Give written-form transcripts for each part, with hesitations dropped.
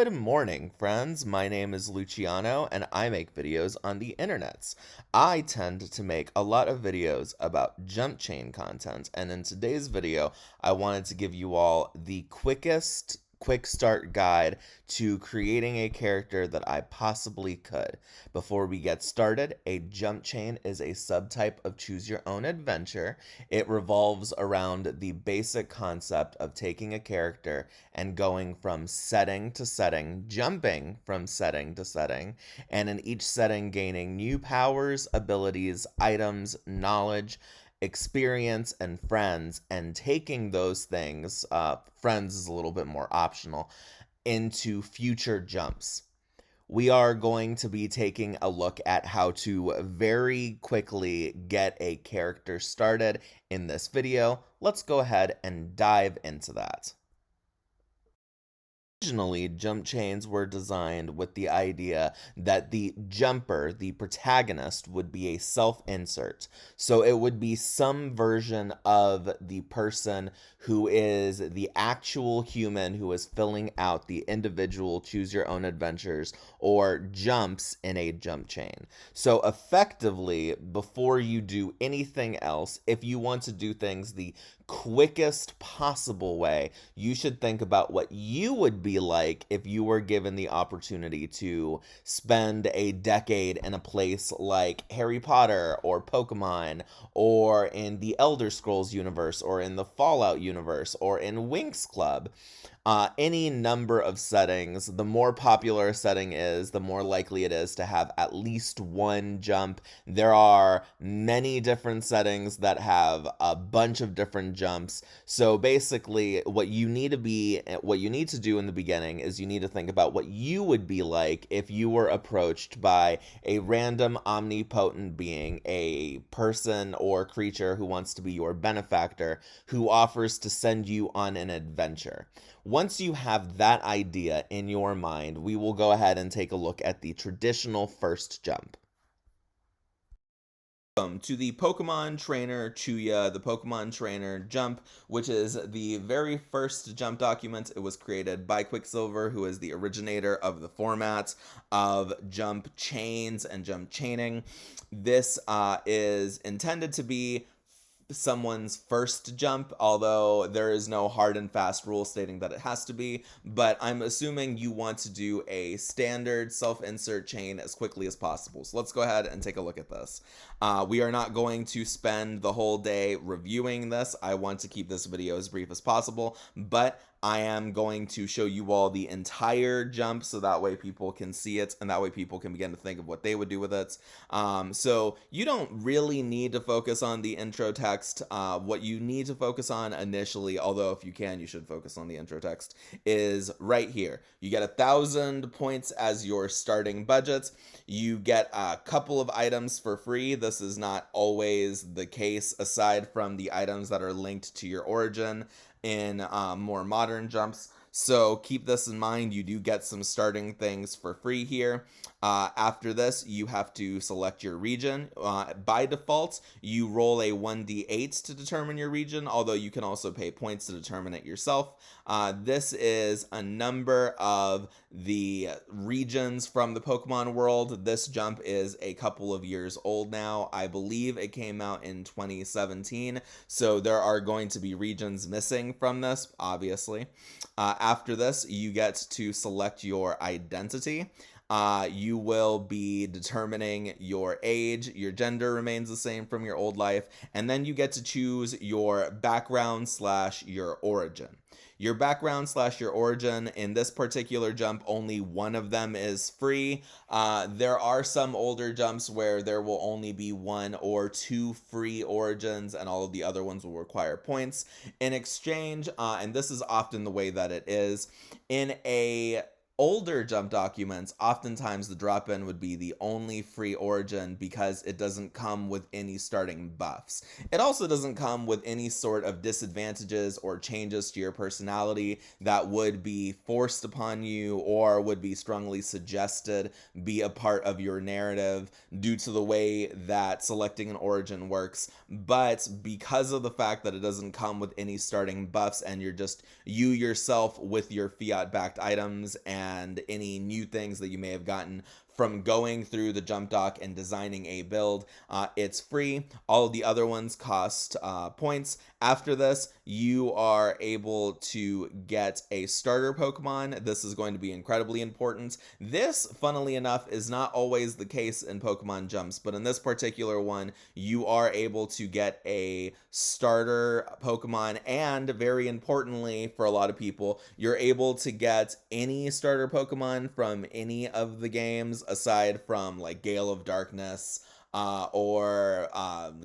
Good morning, friends. My name is Luciano, and I make videos on the internets. I tend to make a lot of videos about jump chain content, and in today's video, I wanted to give you all the quick start guide to creating a character that I possibly could. Before we get started, a jump chain is a subtype of choose your own adventure. It revolves around the basic concept of taking a character and going from setting to setting, jumping from setting to setting, and in each setting gaining new powers, abilities, items, knowledge, experience, and friends, and taking those things, friends is a little bit more optional, into future jumps. We are going to be taking a look at how to very quickly get a character started in this video. Let's go ahead and dive into that. Originally, jump chains were designed with the idea that the jumper, the protagonist, would be a self-insert. So it would be some version of the person who is the actual human who is filling out the individual choose your own adventures or jumps in a jump chain. So effectively, before you do anything else, if you want to do things the quickest possible way, you should think about what you would be like if you were given the opportunity to spend a decade in a place like Harry Potter or Pokemon or in the Elder Scrolls universe or in the Fallout universe or in Winx Club. Any number of settings. The more popular a setting is, the more likely it is to have at least one jump. There are many different settings that have a bunch of different jumps. So basically, what you need to do in the beginning is you need to think about what you would be like if you were approached by a random omnipotent being, a person or creature who wants to be your benefactor, who offers to send you on an adventure. Once you have that idea in your mind, we will go ahead and take a look at the traditional first jump. Welcome to the Pokemon Trainer Chuya, the Pokemon Trainer Jump, which is the very first jump document. It was created by Quicksilver, who is the originator of the format of jump chains and jump chaining. This is intended to be someone's first jump, although there is no hard and fast rule stating that it has to be, but I'm assuming you want to do a standard self-insert chain as quickly as possible. So let's go ahead and take a look at this. We are not going to spend the whole day reviewing this. I want to keep this video as brief as possible, but I am going to show you all the entire jump so that way people can see it and that way people can begin to think of what they would do with it. So you don't really need to focus on the intro text. What you need to focus on initially, although if you can, you should focus on the intro text, is right here. You get 1,000 points as your starting budget. You get a couple of items for free. This is not always the case aside from the items that are linked to your origin in more modern jumps. So keep this in mind. You do get some starting things for free here. After this, you have to select your region. By default, you roll a 1d8 to determine your region, although you can also pay points to determine it yourself. This is a number of the regions from the Pokemon world. This jump is a couple of years old now. I believe it came out in 2017, so there are going to be regions missing from this, obviously. After this, you get to select your identity. You will be determining your age. Your gender remains the same from your old life, and then you get to choose your background / your origin. Your background / your origin, in this particular jump, only one of them is free. There are some older jumps where there will only be 1 or 2 free origins and all of the other ones will require points in exchange. And this is often the way that it is. In a older jump documents, oftentimes the drop-in would be the only free origin because it doesn't come with any starting buffs. It also doesn't come with any sort of disadvantages or changes to your personality that would be forced upon you or would be strongly suggested be a part of your narrative due to the way that selecting an origin works. But because of the fact that it doesn't come with any starting buffs and you're just you yourself with your fiat-backed items and and any new things that you may have gotten from going through the jump doc and designing a build. It's free. All of the other ones cost points. After this, you are able to get a starter Pokemon. This is going to be incredibly important. This, funnily enough, is not always the case in Pokemon Jumps, but in this particular one, you are able to get a starter Pokemon, and very importantly for a lot of people, you're able to get any starter Pokemon from any of the games aside from like Gale of Darkness, or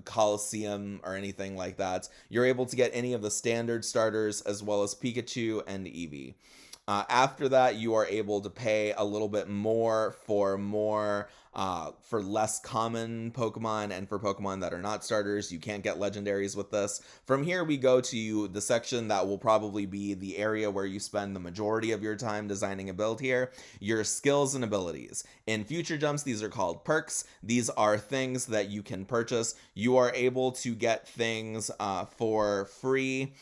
Coliseum or anything like that. You're able to get any of the standard starters as well as Pikachu and Eevee. After that, you are able to pay a little bit more for less common Pokemon and for Pokemon that are not starters. You can't get legendaries with this. From here, we go to the section that will probably be the area where you spend the majority of your time designing a build here, your skills and abilities. In future jumps, these are called perks. These are things that you can purchase. You are able to get things for free,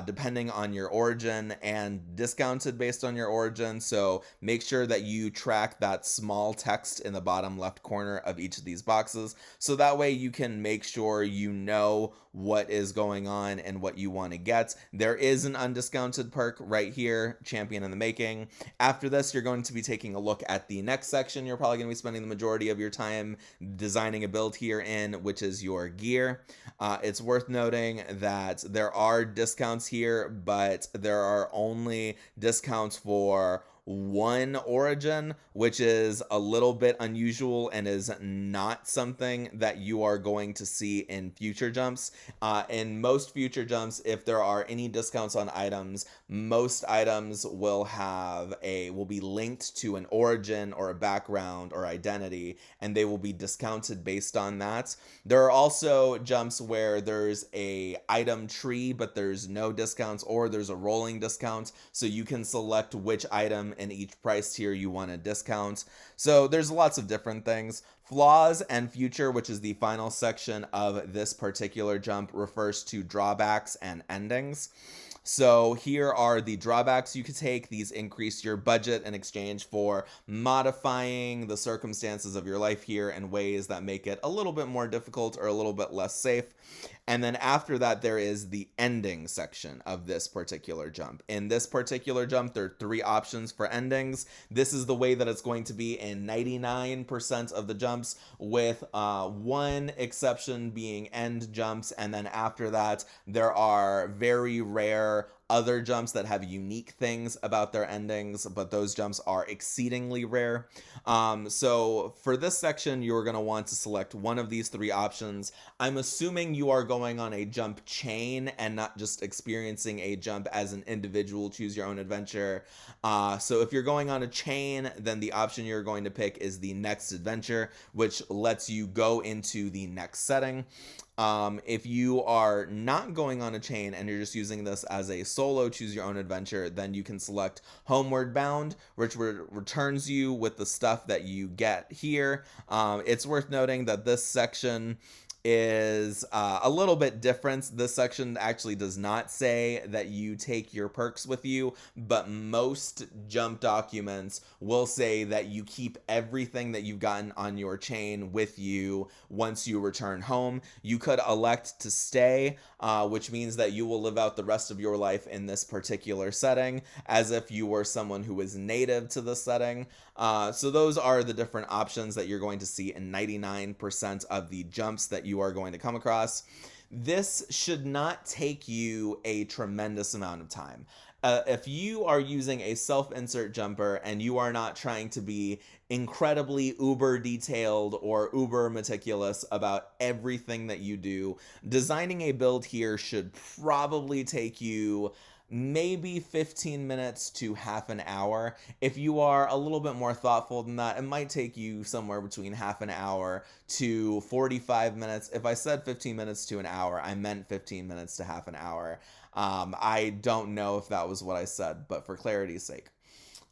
depending on your origin, and discounted based on your origin. So make sure that you track that small text in the bottom left corner of each of these boxes, so that way you can make sure you know what is going on and what you want to get. There is an undiscounted perk right here, Champion in the Making. After this, you're going to be taking a look at the next section you're probably going to be spending the majority of your time designing a build here in, which is your gear. It's worth noting that there are discounts here, but there are only discounts for one origin, which is a little bit unusual and is not something that you are going to see in future jumps. In most future jumps, if there are any discounts on items, most items will be linked to an origin or a background or identity, and they will be discounted based on that. There are also jumps where there's a item tree, but there's no discounts, or there's a rolling discount, so you can select which item in each price tier you want to discount. So there's lots of different things. Flaws and future, which is the final section of this particular jump, refers to drawbacks and endings. So here are the drawbacks you could take. These increase your budget in exchange for modifying the circumstances of your life here in ways that make it a little bit more difficult or a little bit less safe. And then after that, there is the ending section of this particular jump. In this particular jump, there are 3 options for endings. This is the way that it's going to be in 99% of the jumps, with one exception being end jumps. And then after that, there are very rare other jumps that have unique things about their endings, but those jumps are exceedingly rare. So for this section, you're going to want to select one of these 3 options. I'm assuming you are going on a jump chain and not just experiencing a jump as an individual choose your own adventure. So if you're going on a chain, then the option you're going to pick is the next adventure, which lets you go into the next setting. If you are not going on a chain and you're just using this as a solo choose your own adventure, then you can select Homeward Bound, which returns you with the stuff that you get here. It's worth noting that this section is a little bit different. This section actually does not say that you take your perks with you, but most jump documents will say that you keep everything that you've gotten on your chain with you once you return home. You could elect to stay, which means that you will live out the rest of your life in this particular setting as if you were someone who is native to the setting. So those are the different options that you're going to see in 99% of the jumps that you are going to come across. This should not take you a tremendous amount of time. If you are using a self-insert jumper and you are not trying to be incredibly uber detailed or uber meticulous about everything that you do, designing a build here should probably take you maybe 15 minutes to half an hour. If you are a little bit more thoughtful than that, it might take you somewhere between half an hour to 45 minutes. If I said 15 minutes to an hour, I meant 15 minutes to half an hour. I don't know if that was what I said, but for clarity's sake.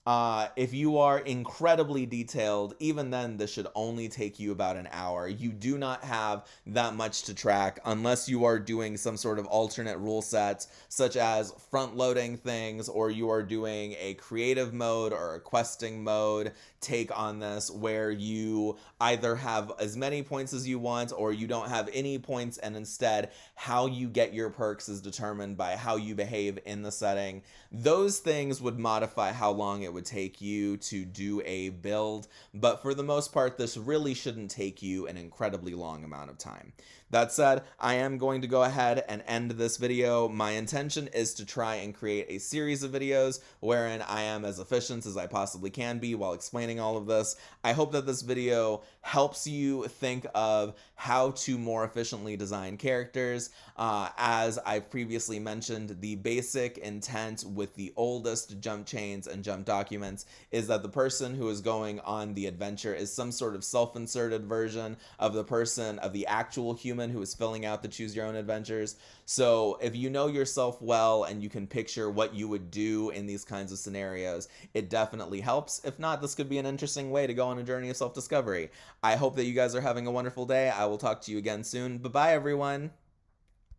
If you are incredibly detailed, even then, this should only take you about an hour. You do not have that much to track unless you are doing some sort of alternate rule sets, such as front loading things, or you are doing a creative mode or a questing mode take on this, where you either have as many points as you want or you don't have any points, and instead how you get your perks is determined by how you behave in the setting. Those things would modify how long it would take you to do a build, but for the most part, this really shouldn't take you an incredibly long amount of time. That said, I am going to go ahead and end this video. My intention is to try and create a series of videos wherein I am as efficient as I possibly can be while explaining all of this. I hope that this video helps you think of how to more efficiently design characters. As I've previously mentioned, the basic intent with the oldest jump chains and jump documents is that the person who is going on the adventure is some sort of self-inserted version of the actual human who is filling out the choose your own adventures. So if you know yourself well and you can picture what you would do in these kinds of scenarios, it definitely helps. If not, this could be an interesting way to go on a journey of self-discovery. I hope that you guys are having a wonderful day. I will talk to you again soon. Bye-bye, everyone.